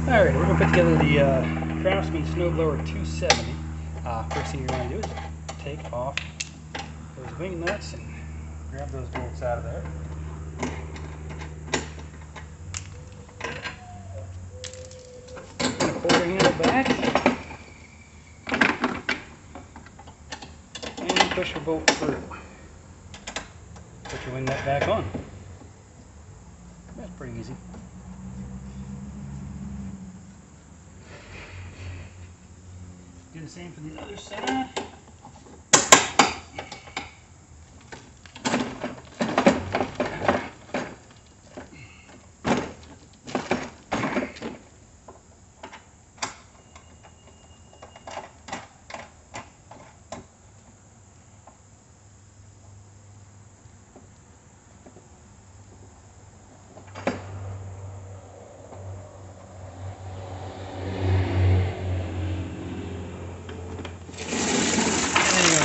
Alright, we're going to put together the Craftsman Snowblower 270. First thing you're going to do is take off those wing nuts and grab those bolts out of there. You're going to pull the handle back and push your bolt through. Put your wing nut back on. That's pretty easy. Do the same for the other side.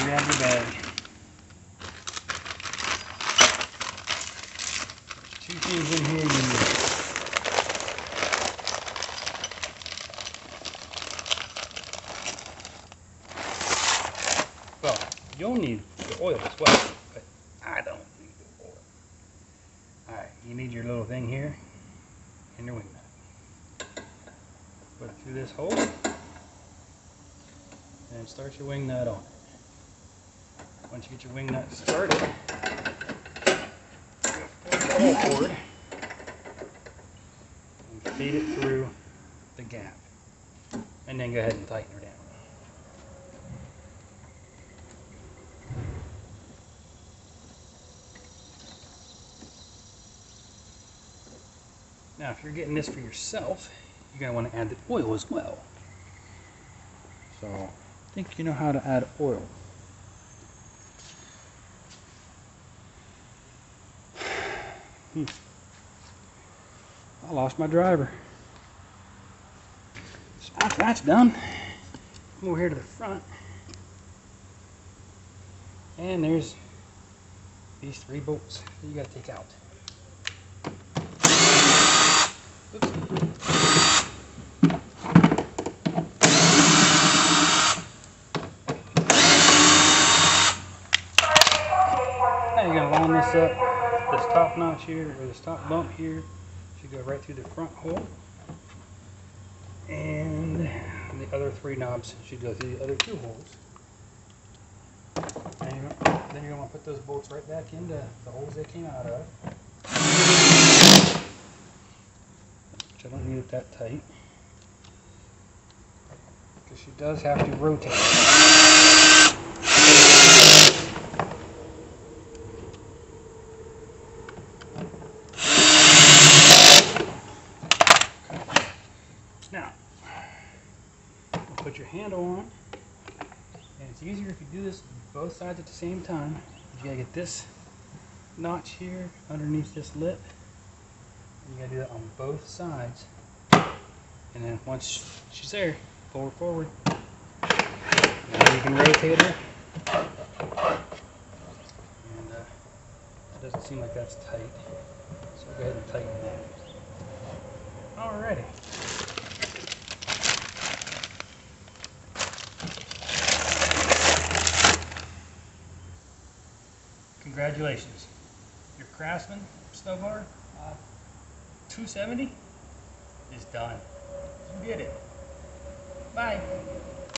Grab your bag. Two things in here you need. Well, you'll need the oil as well, but I don't need the oil. Alright, you need your little thing here and your wing nut. Put it through this hole and start your wing nut on it. Once you get your wing nut started, pull the hole forward and feed it through the gap. And then go ahead and tighten her down. Now, if you're getting this for yourself, you're going to want to add the oil as well. So, I think you know how to add oil. I lost my driver. So after that's done, come over here to the front, and there's these 3 bolts that you got to take out. Oops. Now you're going to line this up. This top notch here, or this top bump here, should go right through the front hole, and the other 3 knobs should go through the other 2 holes. And then you're going to put those bolts right back into the holes they came out of, which I don't need it that tight, because she does have to rotate. Now, put your handle on, and it's easier if you do this both sides at the same time. You gotta get this notch here underneath this lip. You gotta do that on both sides, and then once she's there, pull her forward. Now you can rotate her, and it doesn't seem like that's tight, so go ahead and tighten that. Alrighty. Congratulations, your Craftsman Snowblower 270 is done. You did it. Bye.